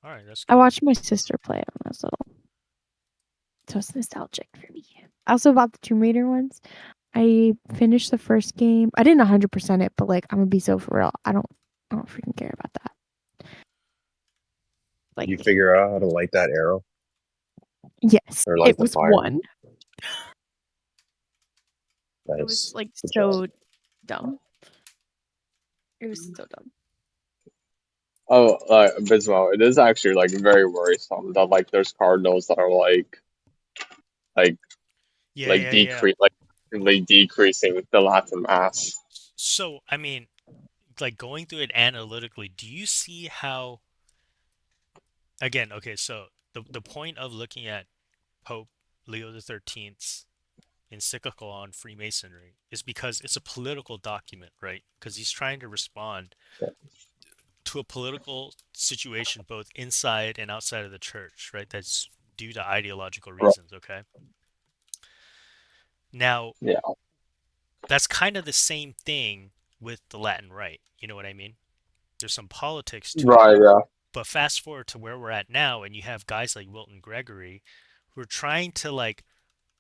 All right, that's I cool. watched my sister play it when I was little, so it's nostalgic for me. I also bought the Tomb Raider ones. I finished the first game. I didn't 100% it, but like I'm gonna be so for real. I don't freaking care about that. Like, You figure out how to light that arrow yes, or it light the was fire. one. It was Nice. like Good job. so dumb. It was so dumb. Oh, Bismo, it is actually like very worrisome that like there's cardinals that are like Yeah, yeah, yeah. decreasing the Latin Mass. So, I mean, like going through it analytically, do you see how, again, okay, so the point of looking at Pope Leo the 13th's encyclical on Freemasonry is because it's a political document, right? Because he's trying to respond to a political situation both inside and outside of the church, right? That's due to ideological Right. reasons, okay? Now, Yeah. that's kind of the same thing with the Latin Rite. You know what I mean? There's some politics to it. Right. Yeah. But fast forward to where we're at now, and you have guys like Wilton Gregory who are trying to like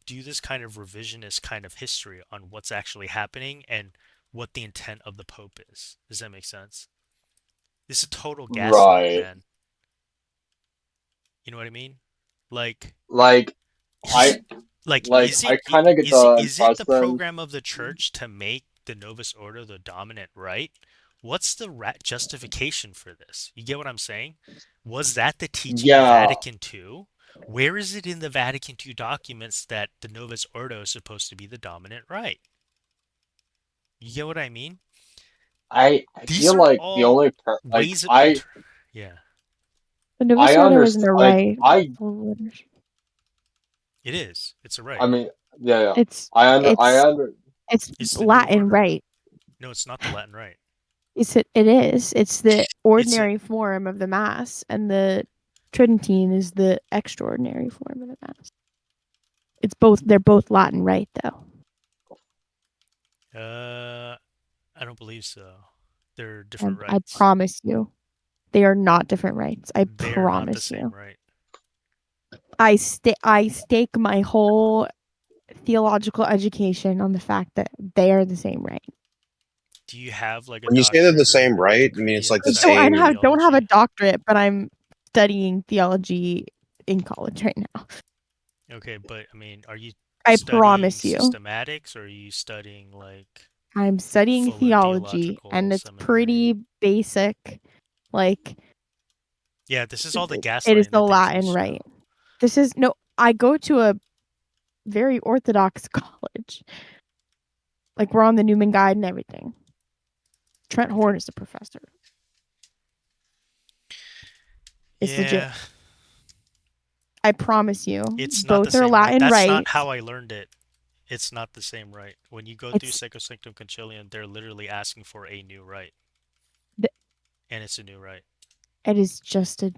do this kind of revisionist kind of history on what's actually happening and what the intent of the Pope is. Does that make sense? This is total gaslight, Right. man. You know what I mean? Like Like I he like I kind of get the is it the impression. program of the church to make the Novus Ordo the dominant right? What's the justification for this? You get what I'm saying? Was that the teaching of Yeah. Vatican II? Where is it in the Vatican II documents that the Novus Ordo is supposed to be the dominant right? You get what I mean? I These feel are like the all only ways of yeah, The Novus I Ordo isn't understand a like right. it is. It's a I right. mean yeah. It's I it's under it's It's the new Latin order. right. No, it's not the Latin right. It is. It's the It's a ordinary form of the mass, and the Tridentine is the extraordinary form of the mass. It's both. They're both Latin right, though. uh I don't believe so. They're different I rights. promise you, they are not different rights. I They're not the promise same you. right. I stake my whole theological education on the fact that they are the same right. Do you have like a When you say they're the doctorate or same, a right? I mean, degree it's in like the sacramental same. Don't have a theology? doctorate, but I'm studying theology in college right now. Okay, but I mean, are you I studying promise you. systematics or are you studying like I'm studying full theology, and theological it's seminary? pretty basic. Like, Yeah, this is all the it is gaslighting the that they Latin teach right. now. This is no. I go to a very orthodox college. Like, we're on the Newman Guide and everything. Trent Okay. Horn is the professor. It's legit. Yeah, I promise you. it's not the Both are same right. Latin That's not right. how I learned it. It's not the same right. When you go through It's Sacrosanctum Concilium, they're literally asking for a new right, and it's a new right. it is just a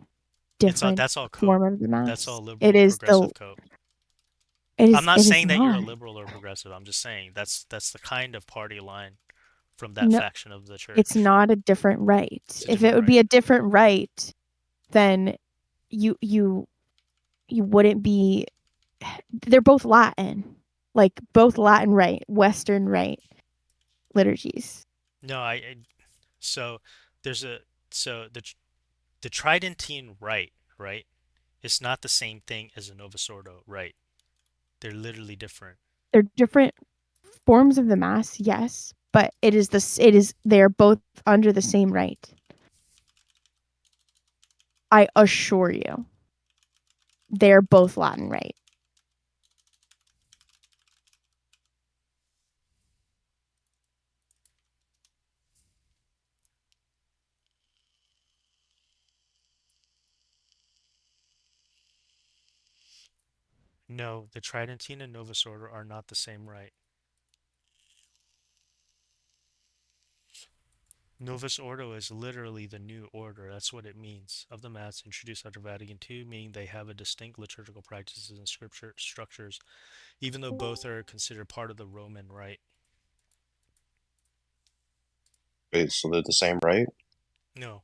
It's all different that's all cope. form of the That's mass. all liberal It and is the progressive cope. I'm not it is saying that you're a not. liberal or progressive. I'm just saying that's the kind of party line from that No, faction of the it's church. not a different right. It's a If it different would right. be a different right, then you you you wouldn't be. They're both Latin, like both Latin right, Western right liturgies. No, so there's a so the Tridentine rite, right? It's not the same thing as a Novus Ordo rite. They're literally different. They're different forms of the mass, yes, but it is this. It is they're both under the same right. I assure you, they're both Latin right. No, the Tridentine and Novus Ordo are not the same rite. Novus Ordo is literally the new order. That's what it means of the Mass introduced after Vatican II, meaning they have a distinct liturgical practices and scripture structures, even though both are considered part of the Roman Rite. Wait, so they're the same, right? No,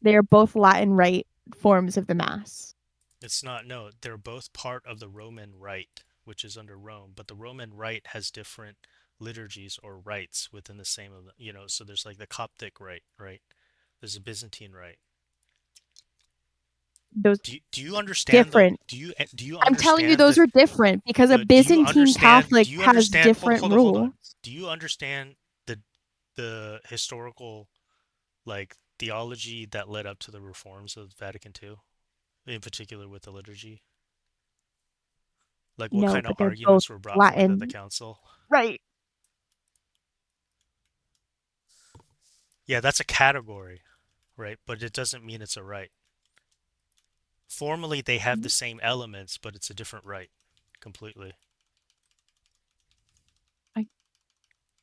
They are both Latin Rite forms of the Mass. It's not, no, they're both part of the Roman Rite, which is under Rome, but the Roman Rite has different liturgies or rites within the same of the, so there's like the Coptic Rite, right? There's a Byzantine Rite. Those Do you understand the different. do you I'm telling you, understand those the are different because a no, do you Byzantine understand Catholic do you has understand hold different hold on, hold on. rules. Do you understand the historical like theology that led up to the reforms of Vatican II, in particular with the liturgy? Like what No, kind of but they're both arguments were brought forth at the Latin. council? Right. Yeah, that's a category, right? But it doesn't mean it's a right. Formally, they have the same elements, but it's a different right, completely.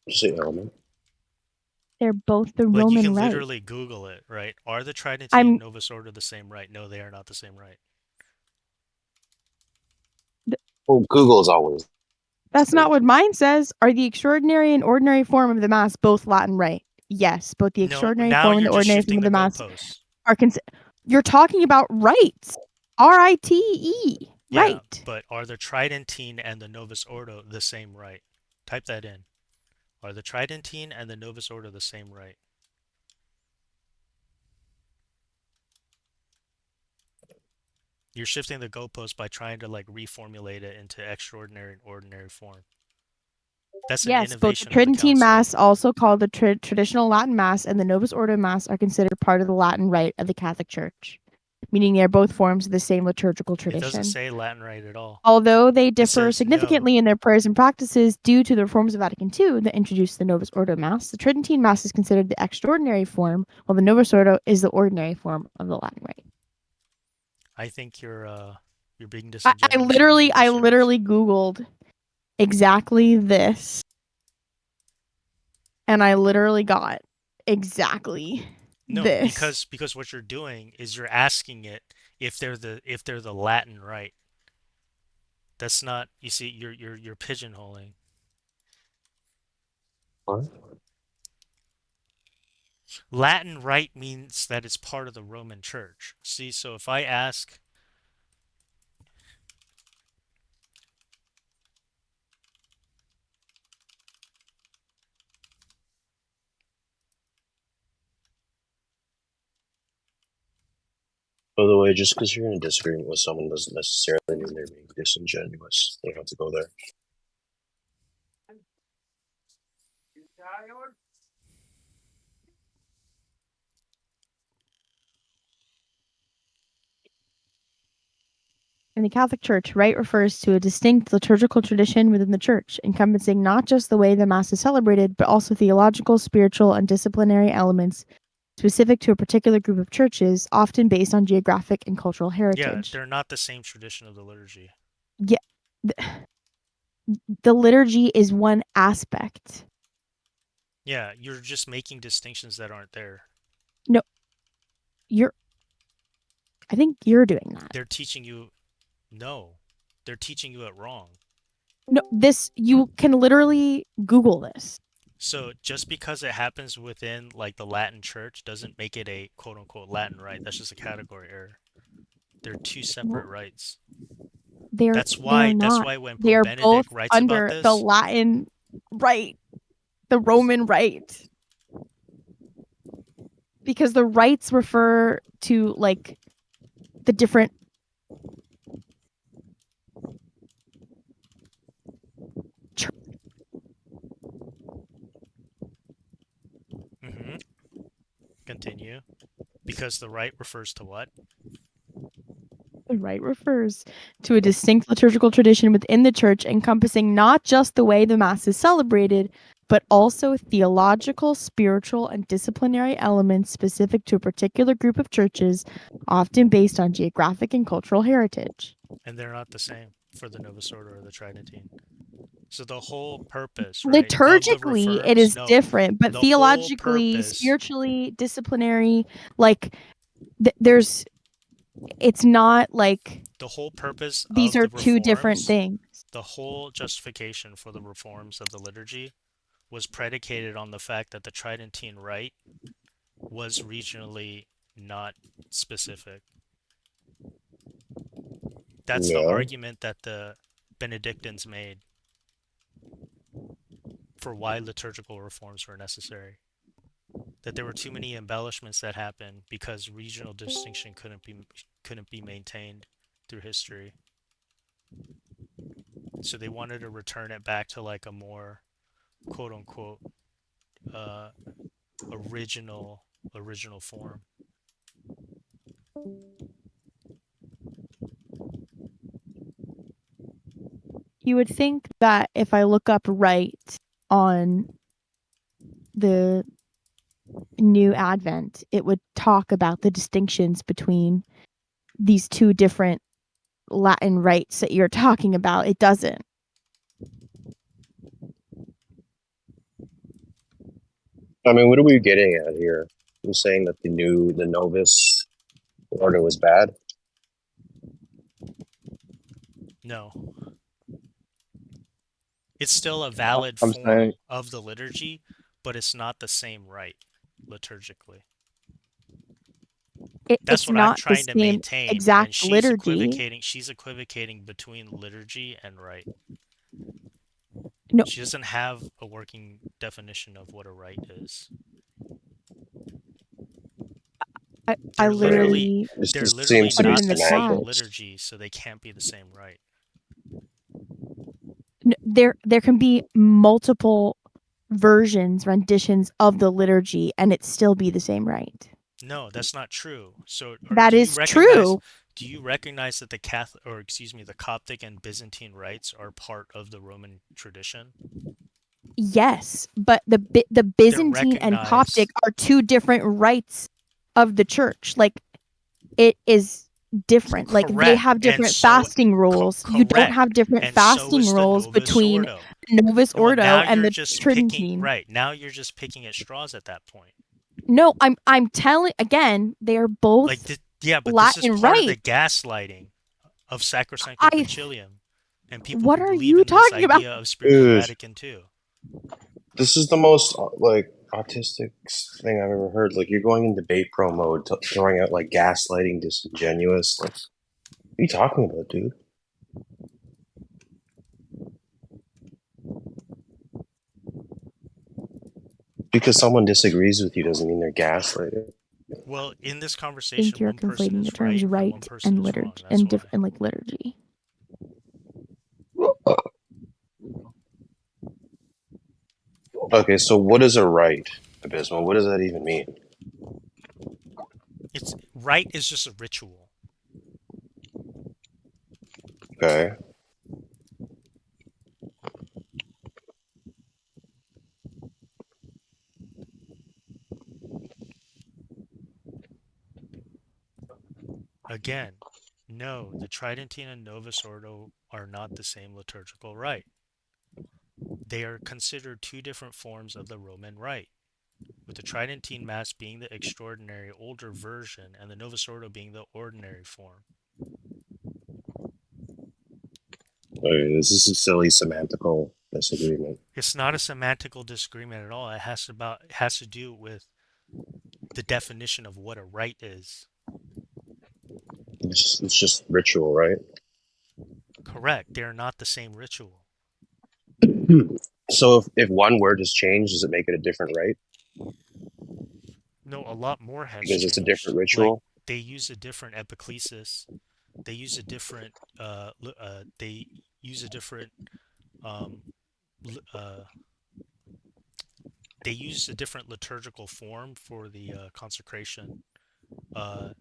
Just say element. They're both the Like you Roman can Rite. literally Google it, right? Are the Tridentine and I'm Novus Ordo the same right? No, they are not the same right. Well, Google is always That's not right. what mine says. Are the extraordinary and ordinary form of the Mass both Latin Rite? Yes, both the No, extraordinary now form and you're the just ordinary form shifting of the the Mass goalposts. are You're talking about rites. Rite. Yeah, Right. but are the Tridentine and the Novus Ordo the same right? Type that in. Are the Tridentine and the Novus Ordo the same right? You're shifting the goalpost by trying to like reformulate it into extraordinary and ordinary form. That's an Yes, both the innovation of the Tridentine council. Mass, also called the traditional Latin Mass, and the Novus Ordo Mass are considered part of the Latin Rite of the Catholic Church, meaning they are both forms of the same liturgical It doesn't tradition. say Latin right at all. Although they It differ says no. significantly in their prayers and practices due to the reforms of Vatican II that introduced the Novus Ordo Mass, the Tridentine Mass is considered the extraordinary form, while the Novus Ordo is the ordinary form of the Latin Rite. I think you're being I disingenuous in literally, your I research. literally Googled exactly this, and I literally got exactly No, this. because what you're doing is you're asking it if they're the Latin right. That's not, you see, you're pigeonholing. What? Latin rite means that it's part of the Roman Church. See, so if I ask, By the way, just because you're in disagreement with someone doesn't necessarily mean they're being disingenuous. You don't have to go there. In the Catholic Church, rite refers to a distinct liturgical tradition within the Church, encompassing not just the way the Mass is celebrated, but also theological, spiritual, and disciplinary elements specific to a particular group of churches, often based on geographic and cultural yeah, heritage. they're not the same tradition of the liturgy. Yeah, the liturgy is one aspect. Yeah, you're just making distinctions that aren't there. No, you're. I think you're doing that. They're teaching you, no, they're teaching you it wrong. No, this you can literally Google this. So just because it happens within like the Latin Church doesn't make it a quote unquote Latin rite. That's just a category error. They're two separate rites. They're That's not. why when They Pope are both Benedict writes about under the this, Latin rite, the Roman rite, because the rites refer to like the different. hmm continue, because the rite refers to what? The rite refers to a distinct liturgical tradition within the church encompassing not just the way the Mass is celebrated, but also theological, spiritual, and disciplinary elements specific to a particular group of churches, often based on geographic and cultural heritage. And they're not the same for the Novus Ordo or the Tridentine. So the whole purpose, right, of the Liturgically, it reforms, is no, different, but the whole theologically, purpose, spiritually, disciplinary, like there's, it's not like the whole purpose these of are the two different reforms, things. the whole justification for the reforms of the liturgy was predicated on the fact that the Tridentine rite was regionally not specific. That's the Yeah. argument that the Benedictines made for why liturgical reforms were necessary. That there were too many embellishments that happened because regional distinction couldn't be maintained through history. So they wanted to return it back to like a more quote unquote uh, original form. You would think that if I look up Rite on the new Advent, it would talk about the distinctions between these two different Latin rites that you're talking about. It doesn't. I mean, what are we getting at here? You're saying that the Novus Ordo was bad? No, it's still a valid I'm form saying, of the liturgy, but it's not the same rite liturgically. That's It's what I'm not the trying to same maintain, and exact liturgy. She's equivocating between liturgy and rite. No, She doesn't have a working definition of what a rite is. I They're Right. literally literally they're It literally seems to put it be not in the the same chat. semantics. liturgy, so they can't be the same rite. There can be multiple versions, renditions of the liturgy, and it still be the same rite. No, that's not true. So, or That is true. do you recognize that the Catholic, or excuse me, the Coptic and Byzantine rites are part of the Roman tradition? Yes, but the They're Byzantine and Coptic recognized. are two different rites of the church. Like it is different. Like they Correct. have different fasting rules. You don't Correct. have different And so fasting is the rules Novus between Ordo. Novus Well, Ordo now and you're the just picking, Tridentine. right. Now you're just picking at straws at that point. No, I'm telling again, they are both Yeah, but this is Latin part of the rites. gaslighting of Sacrosanctum I Concilium and people What who are believe you in this talking about? idea of spiritual Dude, Vatican II. this is the most like autistic thing I've ever heard. Like you're going in debate pro mode, throwing out like gaslighting, disingenuous. Like, what are you talking about, dude? Because someone disagrees with you doesn't mean they're gaslighting. Well, in this I think conversation, you're one person conflating the is terms right and one rite person and is wrong. liturgy That's why. and like liturgy. Okay, so what is a rite, Abysmal? What does that even mean? It's rite is just a ritual. Okay. Again, no, the Tridentine and Novus Ordo are not the same liturgical rite. They are considered two different forms of the Roman rite, with the Tridentine Mass being the extraordinary older version and the Novus Ordo being the ordinary form. Okay, this is a silly semantical disagreement. It's not a semantical disagreement at all. It has to do with the definition of what a rite is. It's just ritual, right? Correct. They are not the same ritual. So if one word has changed, does it make it a different rite? No, a lot more has Because it's a changed. different Like ritual? they use a different epiclesis. They use a different. They use a different. Um, uh, they use a different liturgical form for the consecration. Uh,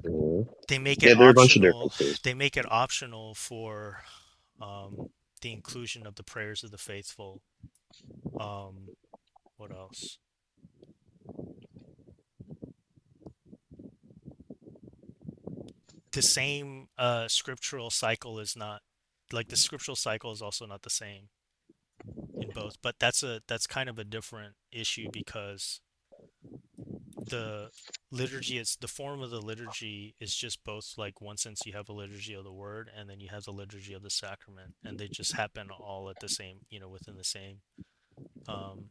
Mhm. they make it Yeah, there are a bunch of optional. differences. They make it optional for the inclusion of the prayers of the faithful. Um, what else? The same scriptural cycle is not like the scriptural cycle is also not the same in both, but that's kind of a different issue because the liturgy is the form of the liturgy is just both like one sense you have a liturgy of the word and then you have the liturgy of the sacrament and they just happen all at the same, within the same um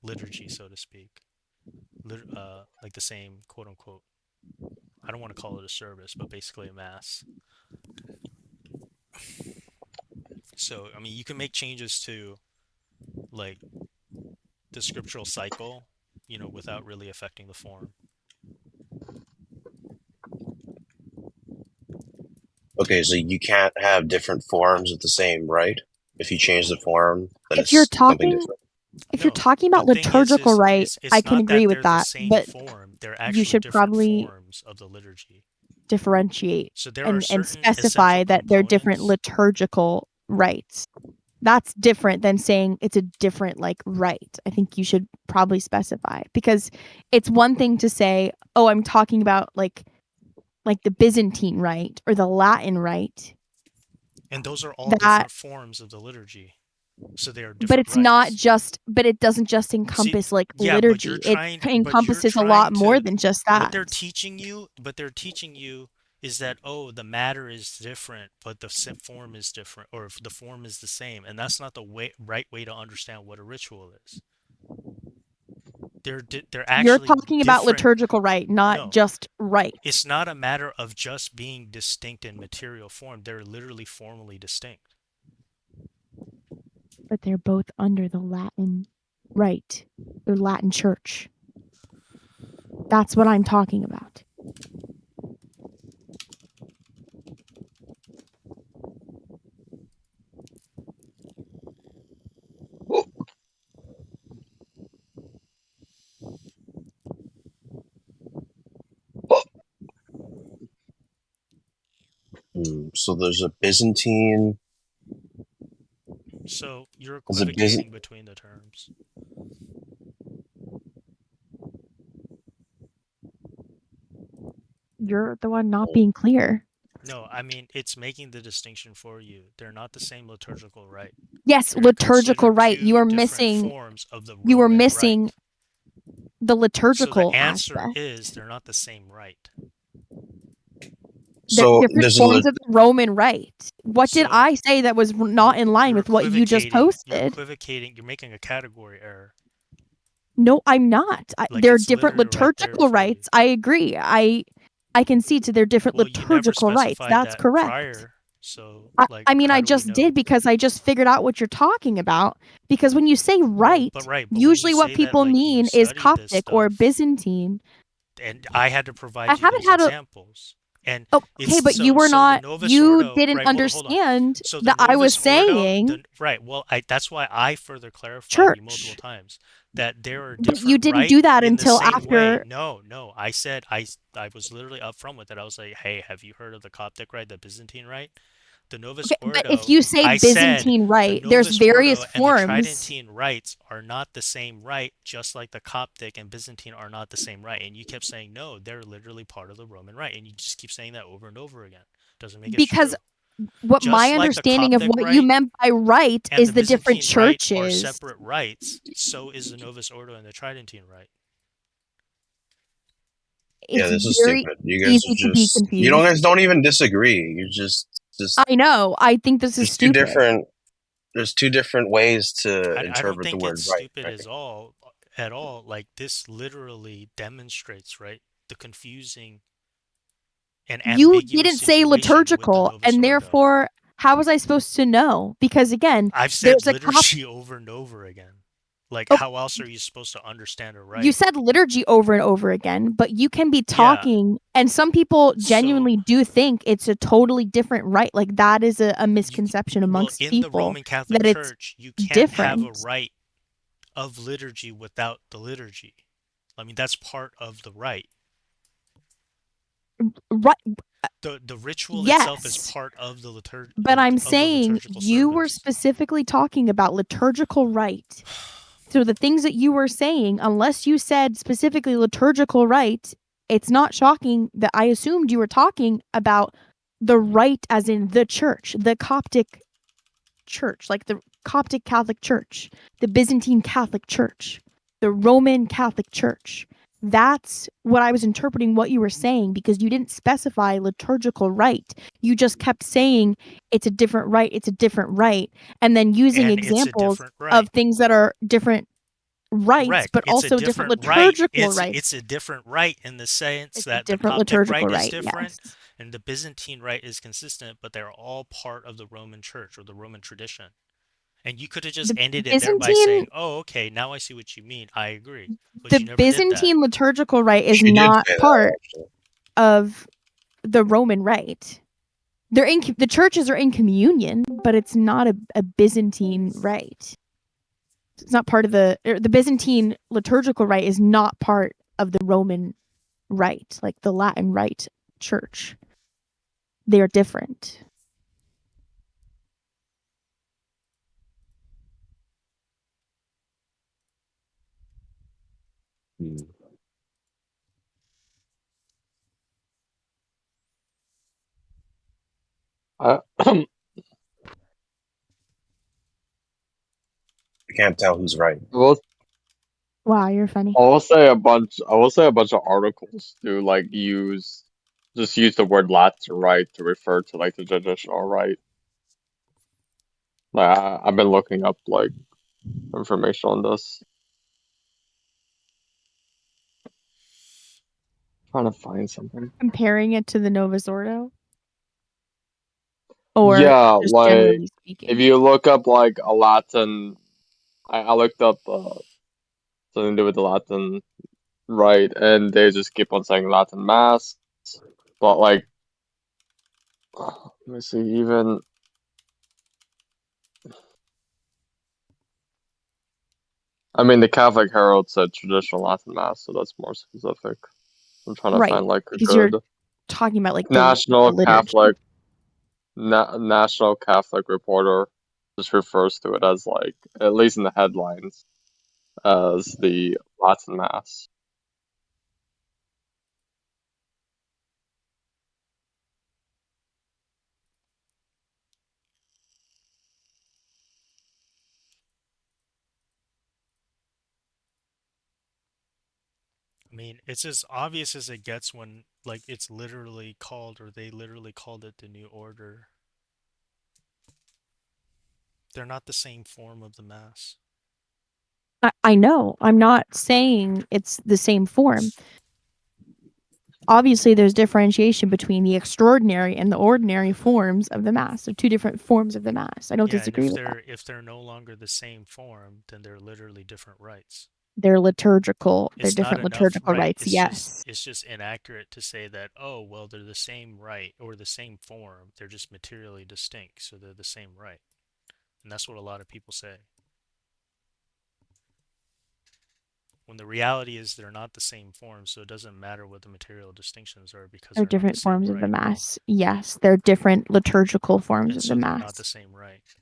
liturgy, so to speak. like the same quote unquote, I don't want to call it a service, but basically a mass. So, I mean, you can make changes to like the scriptural cycle, without really affecting the form. Okay, so you can't have different forms of the same rite. If you change the form, then If you're it's something talking different. if you're No, talking the about thing is, liturgical is, rite, is I it's can not agree that with they're the that, same but form. They're you actually should different probably forms of the liturgy. differentiate So there are and certain essential specify that they're different components. liturgical rites. That's different than saying it's a different like rite. I think you should probably specify, because it's one thing to say, "Oh, I'm talking about like the Byzantine rite or the Latin rite." And those are all That different forms of the liturgy. So they are but different it's not rites. just but it doesn't just See, encompass like yeah, liturgy. It you're encompasses a trying lot more to, than just what that. they're teaching you is that, oh, the matter is different, but the form is different, or if the form is the same. And that's not the right way to understand what a ritual is. They're You're actually talking about different. liturgical rite, not No, just rite. it's not a matter of just being distinct in material form. They're literally formally distinct. But they're both under the Latin rite, the Latin church. That's what I'm talking about. So there's a Byzantine. So you're There's a Byzant. equivocating between the terms. You're the one not being clear. No, I mean, it's making the distinction for you. They're not the same liturgical rite. Yes, They're liturgical considered rite. two different forms of the You are Roman missing rite. the So the liturgical answer aspect. is they're not the same rite. They're So different there's a forms of the Roman rite. What did So I say that was not in line with what you just You're posted? equivocating. You're making a category error. No, I'm not. Like They're it's different literally right there liturgical for you. rites. I agree. I can see to their different Well, you never liturgical rites. specified That's that correct. prior. So, I mean, how I do we just know? did because I just figured out what you're talking about. Because when you say Well, rite, but when you usually what say that, people like, you mean is studied this Coptic or stuff, Byzantine. and I had to I provide you haven't those had a examples. And okay, it's but you were so the not. Novus You Ordo, didn't right? Hold on. understand So the that I was Novus Ordo, saying right? Well, that's why I further clarified you multiple church. times that there are But you different didn't right do that in the until same way. after No. I said I was literally upfront with it. I was like, hey, have you heard of the Coptic rite, the Byzantine rite? The Novus okay, but if Ordo, you say I said Byzantine the rite, there's Novus various Ordo and the forms. Tridentine rites are not the same rite, just like the Coptic and Byzantine are not the same rite. And you kept saying, no, they're literally part of the Roman rite. And you just keep saying that over and over again. Doesn't make it Because true. what my Just like the understanding of Coptic what you rite meant by rite and is the the different Byzantine rite are churches. separate rites, so is the Novus Ordo and the Tridentine rite. Yeah, It's this is very stupid. You guys are easy to be just confused. guys don't even disagree. You just I know. I think this is there's two stupid. different there's two different ways to I don't interpret the think it's word right, stupid right? at all. Like this literally demonstrates, right, the confusing and You ambiguous didn't say situation with the liturgical, Novus and Ordo. therefore, how was I supposed to know? Because again, I've said there's a liturgy over and over again. Like, oh, how else are you supposed to understand a you rite? said liturgy over and over again, but you can be Yeah. talking, and some people So genuinely do think it's a totally different rite. Like that is a you, misconception well, amongst in the people Roman Catholic that it's Church, you can't have a different. rite of liturgy without the liturgy. I mean, that's part of the rite. Right? The ritual itself is Yes. part of the liturg But I'm of the saying liturgical you were service. specifically talking about liturgical rite. So the things that you were saying, unless you said specifically liturgical rite, it's not shocking that I assumed you were talking about the rite as in the church, the Coptic church, like the Coptic Catholic Church, the Byzantine Catholic Church, the Roman Catholic Church. That's what I was interpreting what you were saying, because you didn't specify liturgical rite. You just kept saying it's a different rite, it's a different rite, and then using And it's a examples different of rite. things that are different rites, Correct. but It's a also different different rite. liturgical It's rites. a different rite in the sense It's a that the different Coptic liturgical rite is rite, different yes. and the Byzantine rite is consistent, but they're all part of the Roman Church or the Roman tradition. And you could have just The ended it there by Byzantine saying, "Oh, okay, now I see what you mean. I agree." But the you never did that. Byzantine liturgical rite is She did not say that part actually. of the Roman rite. The churches are in communion, but it's not a Byzantine rite. It's not part of the Byzantine liturgical rite is not part of the Roman rite, like the Latin rite church. They are different. Hmm. I, I can't tell who's right. will Wow, you're funny. I will say a bunch of articles do like just use the word Latin rite to refer to like the traditional rite. Like I've been looking up like information on this, trying to find something. Comparing it to the Novus Ordo, or Yeah, just like generally if speaking. you look up like a Latin, I looked up something to do with the Latin rite, and they just keep on saying Latin mass, but like let me see, even I mean the Catholic Herald said traditional Latin mass, so that's more specific. I'm trying to Right, find like a because you're good talking about like the National liturgy. Catholic National Catholic Reporter just refers to it as like at least in the headlines as the Latin Mass. I mean, it's as obvious as it gets when like it's literally called or they literally called it the New Order. They're not the same form of the mass. I know. I'm not saying it's the same form. Obviously, there's differentiation between the extraordinary and the ordinary forms of the Mass. They're two different forms of the Mass. I don't Yeah, and disagree with that. if they're no longer the same form, then they're literally different rites. They're It's not different enough, liturgical right? rites, yes. It's just inaccurate to say that, oh, well, they're the same rite or the same form. They're just materially distinct, so they're the same rite. And that's what a lot of people say. When the reality is they're not the same form, so it doesn't matter what the material distinctions are because They're they're not the different same forms of the rite. Mass. Yes, they're different liturgical forms And of the so they're not the Mass. same rite.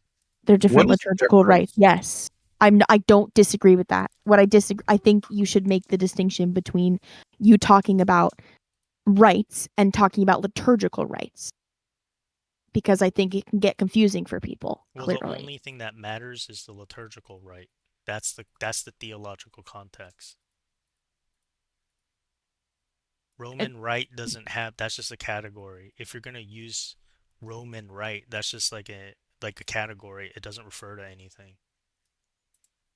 They're What different is the liturgical rites. difference? Yes. I don't disagree with that. What I disagree I think you should make the distinction between you talking about rites and talking about liturgical rites because I think it can get confusing for people, Well, the clearly. only thing that matters is the liturgical rite. That's the theological context. It, Roman rite doesn't have that's just a category. If you're gonna use Roman rite, that's just like a category. It doesn't refer to anything.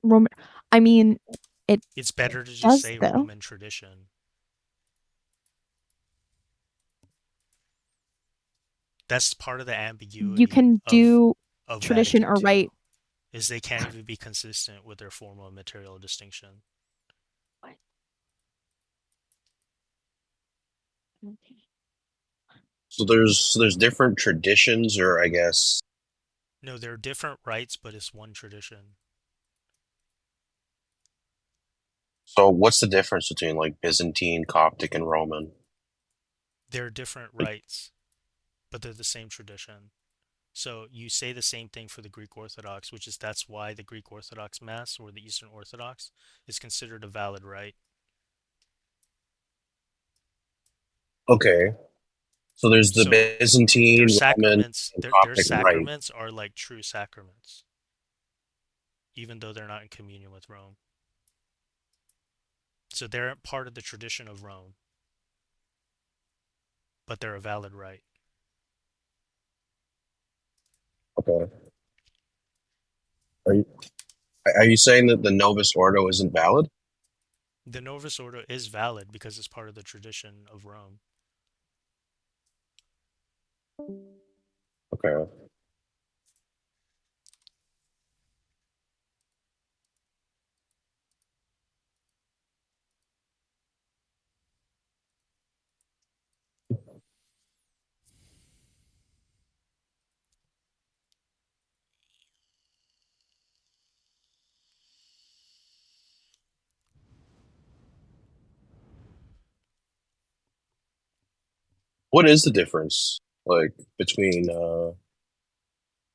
Roman I mean it It's better to just does say though. Roman tradition. That's part of the You ambiguity can do of tradition Vatican or II, rite. is they can't even be consistent with their formal and material distinction. So there's different traditions, or I guess. No, they're different rites, but it's one tradition. So what's the difference between like Byzantine, Coptic, and Roman? They're different Like, rites, but they're the same tradition. So you say the same thing for the Greek Orthodox, which is that's why the Greek Orthodox Mass or the Eastern Orthodox is considered a valid rite. okay, so there's the So their Byzantine, Roman, sacraments, and their Coptic rite. sacraments are like true sacraments, even though they're not in communion with Rome. So they're part of the tradition of Rome, but they're a valid rite. Okay, are you, Are you saying that the Novus Ordo isn't valid? The Novus Ordo is valid because it's part of the tradition of Rome. Okay. What is the difference, like, between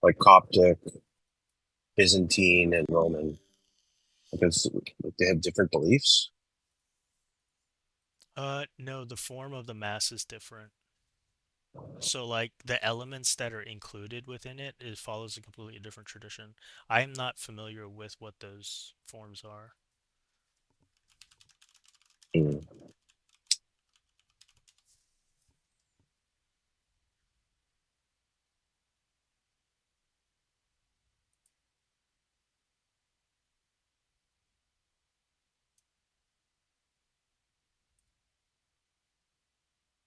like Coptic, Byzantine, and Roman? Because they have different beliefs. No, the form of the mass is different. So like the elements that are included within it, it follows a completely different tradition. I am not familiar with what those forms are. Hmm.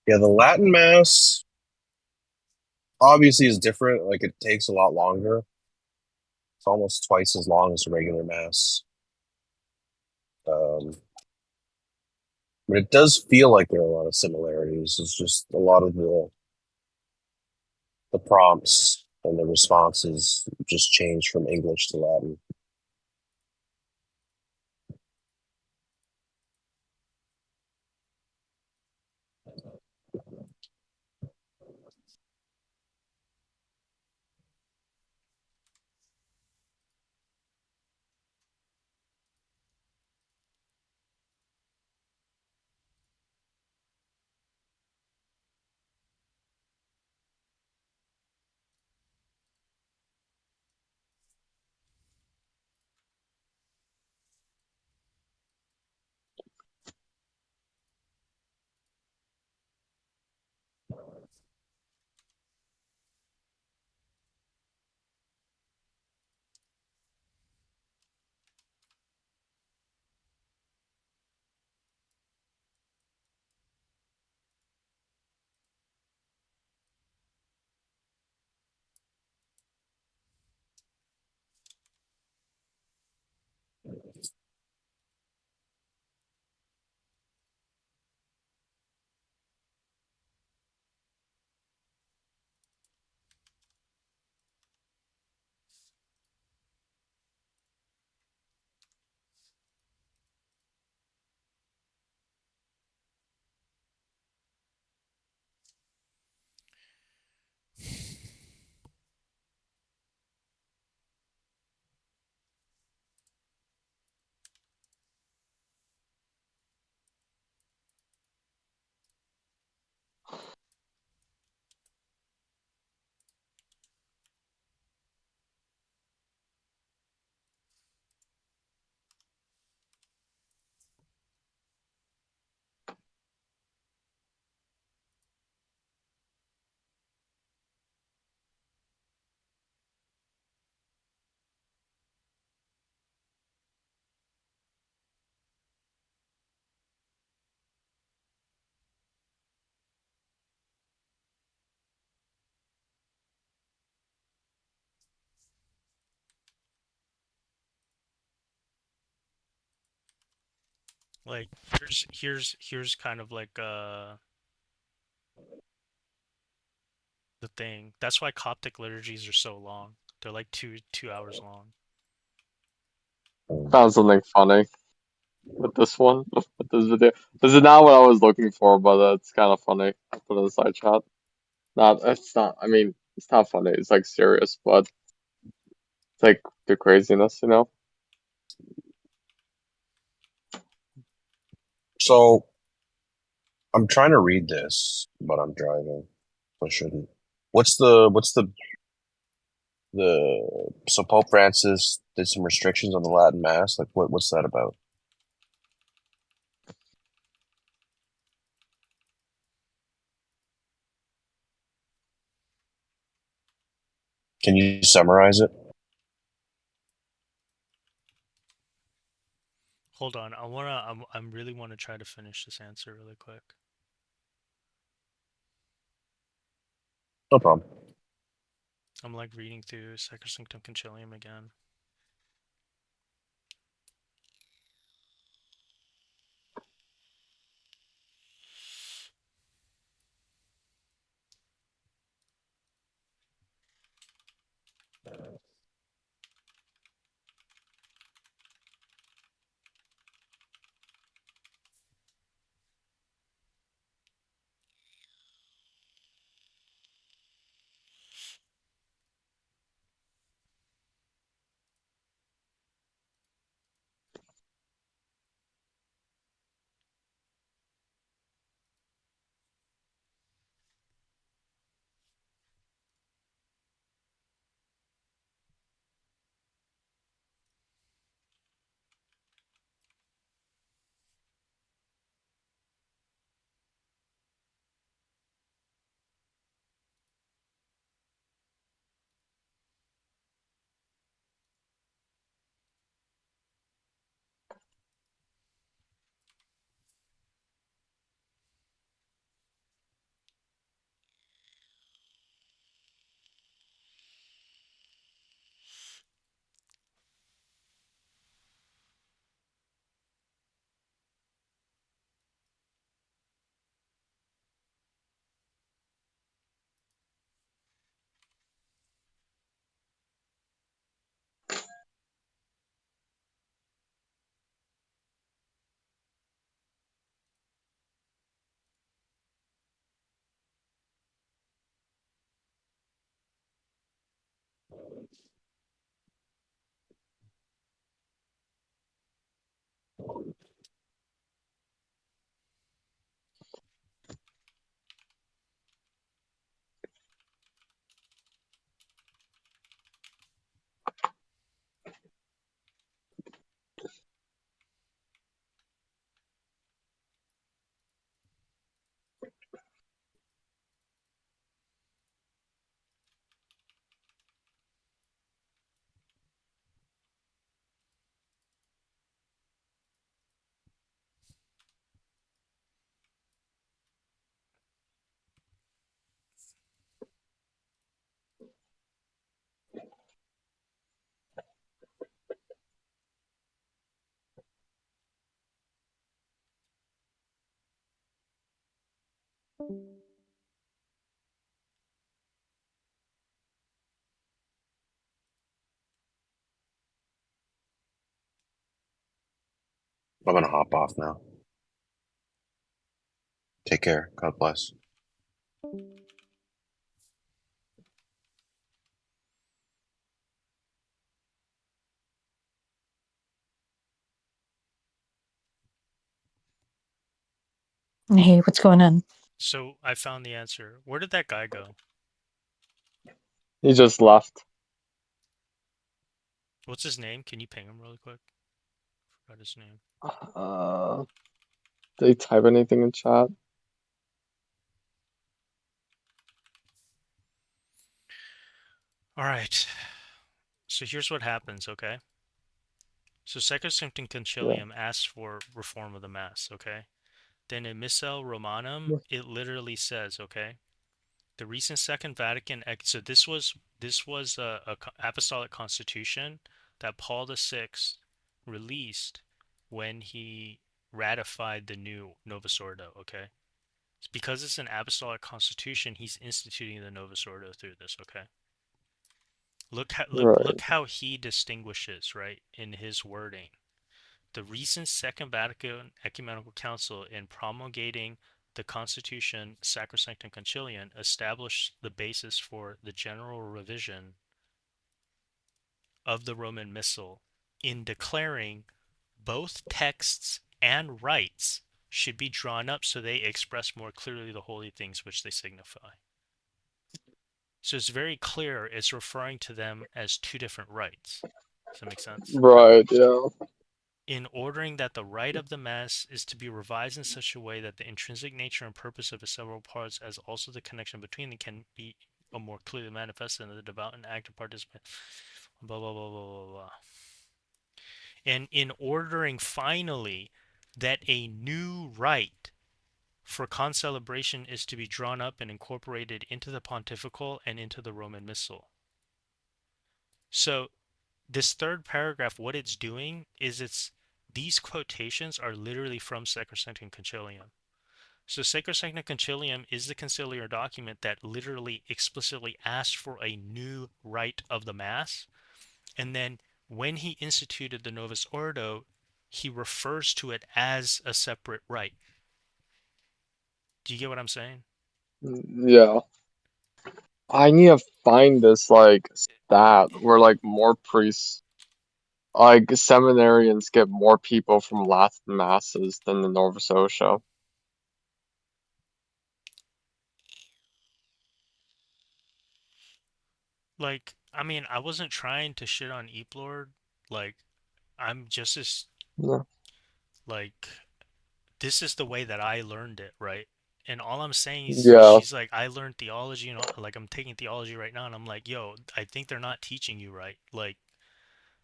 Yeah, the Latin Mass obviously is different. Like it takes a lot longer. It's almost twice as long as a regular Mass. Um, but it does feel like there are a lot of similarities. It's just a lot of the prompts and the responses just change from English to Latin. Like here's kind of like the thing. That's why Coptic liturgies are so long. They're like two hours long. Found something funny with this one, with this video. This is not what I was looking for, but it's kind of funny. I'll put it in the side chat. Not, it's not, I mean, it's not funny, it's like serious, but it's like the craziness, you know? So I'm trying to read this, but I'm driving. So I shouldn't. What's the so Pope Francis did some restrictions on the Latin Mass? Like what's that about? Can you summarize it? Hold on. I'm really want to try to finish this answer really quick. No problem. I'm like reading through Sacrosanctum Concilium again. I'm gonna hop off now. Take care. God bless. Hey, what's going on? So I found the answer. Where did that guy go? He just left. What's his name? Can you ping him really quick? Forgot his name. Uh, did he type anything in chat? All right. So here's what happens, okay? So Sacrosanctum Yeah. Concilium asks for reform of the Mass, okay? Then in Missale Romanum, it literally says, okay, the recent Second Vatican, so this was a apostolic constitution that Paul VI released when he ratified the new Novus Ordo, okay? It's because it's an apostolic constitution, he's instituting the Novus Ordo through this, okay? Look Right. how he distinguishes, right, in his wording. The recent Second Vatican Ecumenical Council, in promulgating the Constitution Sacrosanctum Concilium, established the basis for the general revision of the Roman Missal in declaring both texts and rites should be drawn up so they express more clearly the holy things which they signify. So it's very clear it's referring to them as two different rites. Does that make sense? Right, yeah. In ordering that the rite of the Mass is to be revised in such a way that the intrinsic nature and purpose of its several parts, as also the connection between them, can be more clearly manifested in the devout and active participant. Blah blah blah blah blah blah. And in ordering finally that a new rite for concelebration is to be drawn up and incorporated into the pontifical and into the Roman Missal. So this third paragraph, what it's doing is these quotations are literally from Sacrosanctum Concilium. So Sacrosanctum Concilium is the conciliar document that literally explicitly asked for a new rite of the Mass. And then when he instituted the Novus Ordo, he refers to it as a separate rite. Do you get what I'm saying? Yeah. I need to find this like stat where like more priests, like seminarians, get more people from Latin masses than the Nova Scotia. Like, I mean, I wasn't trying to shit on Eep Lord. Like, I'm just as, Yeah. like, this is the way that I learned it, right? And all I'm saying is, Yeah. she's like, I learned theology, like I'm taking theology right now, and I'm like, yo, I think they're not teaching you right. Like,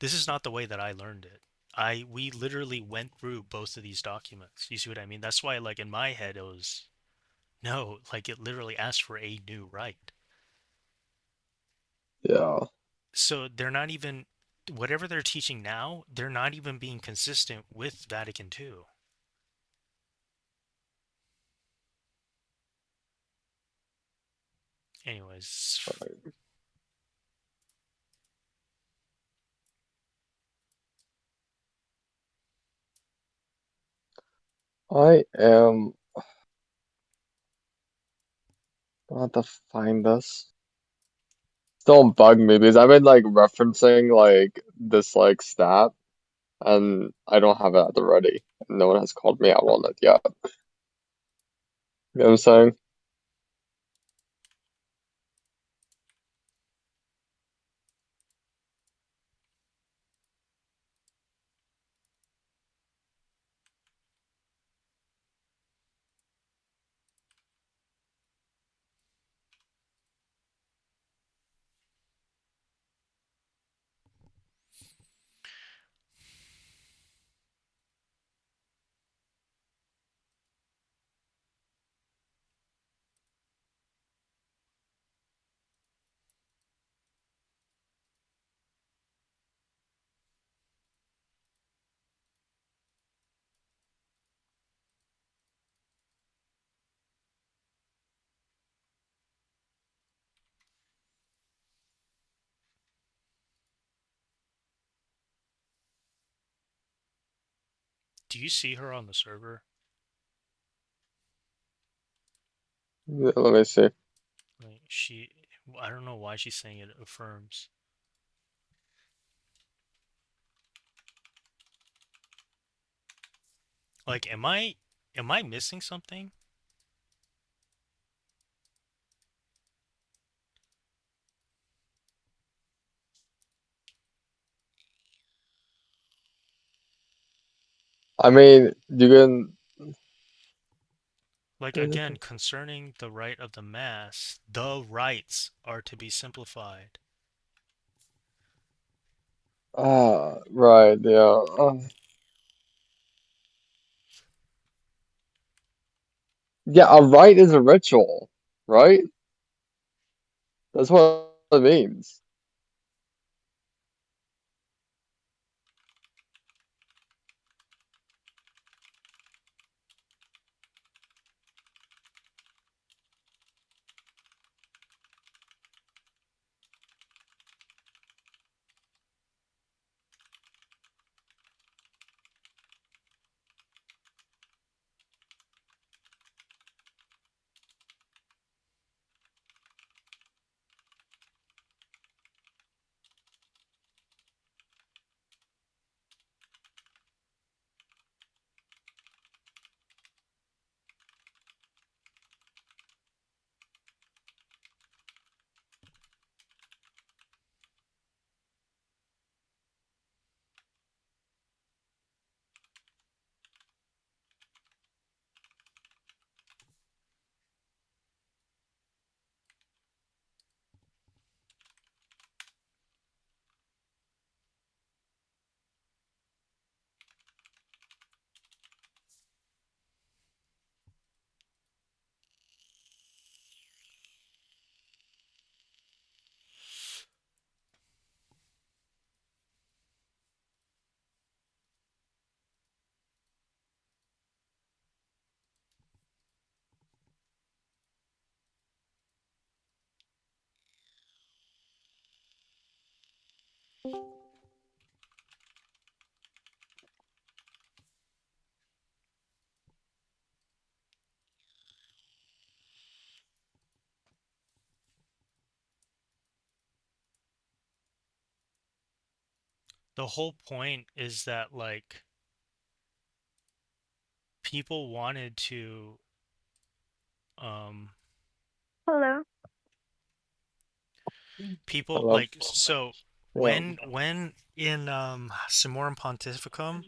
this is not the way that I learned it. We literally went through both of these documents. You see what I mean? That's why, like, in my head, it was, no, like, it literally asked for a new rite. Yeah. So they're not even, whatever they're teaching now, they're not even being consistent with Vatican II. Anyways, I am. I'll have to find this. Don't bug me because I've been like referencing like this like stat and I don't have it at the ready. No one has called me out on it yet. You know what I'm saying? do you see her on the server? Yeah, let me see. Like, I don't know why she's saying it affirms. Like, am I missing something? I mean, you can. Like, again, concerning the rite of the Mass, the rites are to be simplified. Right, yeah. Yeah, a rite is a ritual, right? That's what it means. The whole point is that like people wanted to um Hello. people Hello. like so Yeah. when in Summorum Pontificum,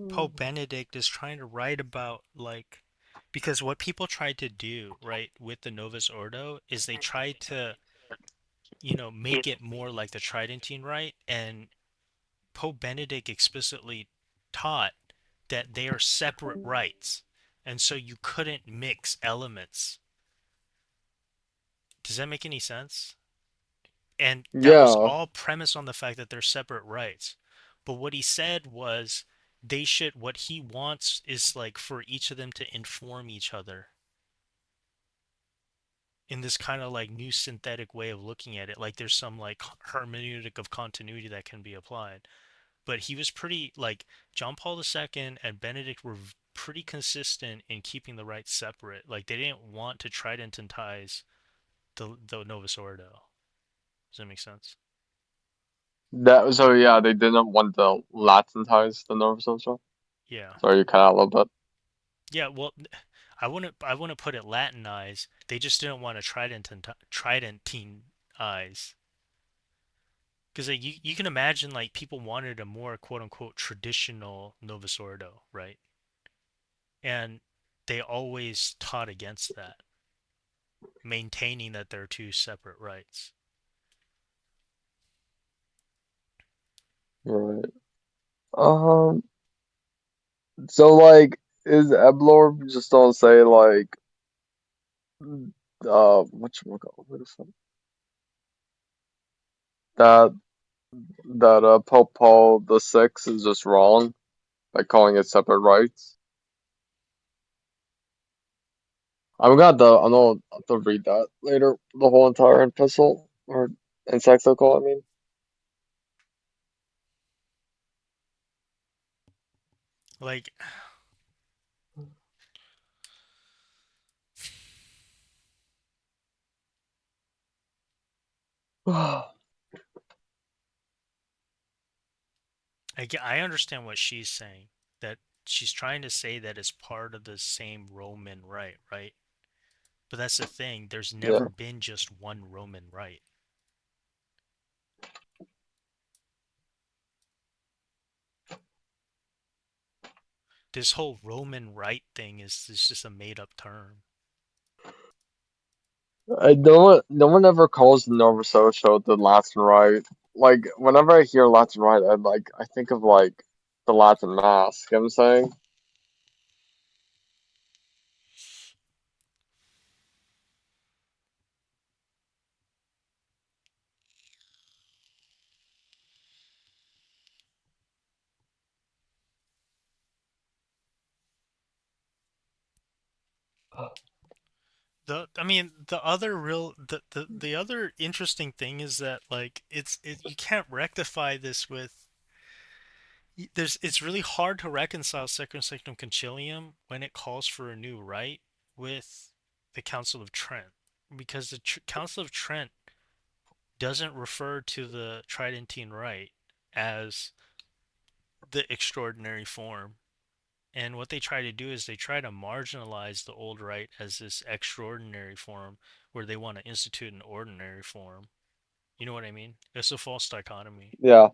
Pope Benedict is trying to write about like because what people tried to do, right, with the Novus Ordo is they tried to, make it more like the Tridentine Rite, and Pope Benedict explicitly taught that they are separate rites, and so you couldn't mix elements. Does that make any sense? And that was Yeah. all premised on the fact that they're separate rites. But what he said was what he wants is like for each of them to inform each other in this kind of like new synthetic way of looking at it. Like there's some like hermeneutic of continuity that can be applied. But he was pretty like John Paul II and Benedict were pretty consistent in keeping the rites separate. Like they didn't want to tridentinize the Novus Ordo. Does that make sense? So yeah, they didn't want to Latinize the Novus Ordo. Yeah. Sorry, you cut out a little bit. Yeah, well, I wouldn't put it Latinized. They just didn't want to Tridentine eyes. Because like, you can imagine like people wanted a more quote unquote traditional Novus Ordo, right? And they always taught against that, maintaining that they're two separate rites. Right. Um. So like, is Eep Lord just don't say like, what is that? That Pope Paul VI is just wrong by calling it separate rites. I'm gonna have to read that later. The whole entire epistle or encyclical. I mean. Like, I understand what she's saying. That she's trying to say that it's part of the same Roman rite, right? But that's the thing. There's Yeah. never been just one Roman rite. This whole Roman rite thing is just a made up term. No one ever calls Nova Scotia the Latin Rite. Like whenever I hear Latin Rite, I think of like the Latin Mass. You know what I'm saying? The other interesting thing is that like you can't rectify this with it's really hard to reconcile Sacrosanctum Concilium when it calls for a new rite with the Council of Trent, because the Council of Trent doesn't refer to the Tridentine Rite as the extraordinary form. And what they try to do is they try to marginalize the old rite as this extraordinary form where they want to institute an ordinary form. You know what I mean? It's a false dichotomy. Yeah.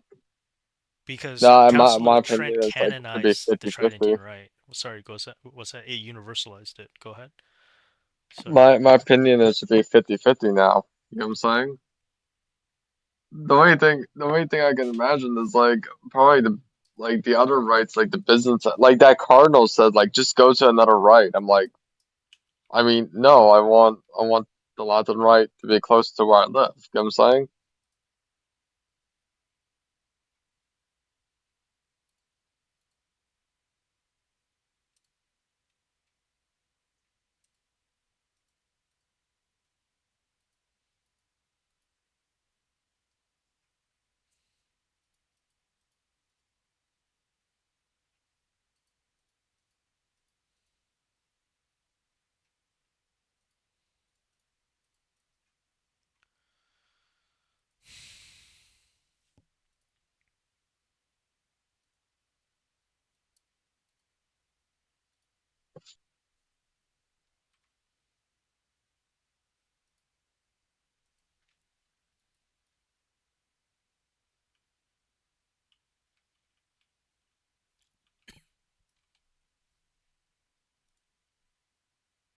Because Nah, in my Council my of opinion, Trent it's like to be canonized the 50-50. Tridentine Rite. Sorry, what's that? It universalized it. Go ahead. Sorry. My opinion is to be 50-50 now. You know what I'm saying? The only thing I can imagine is like probably the other rites, like the business, like that cardinal said, like just go to another rite. I'm like, I mean, no, I want the Latin Rite to be close to where I live. You know what I'm saying?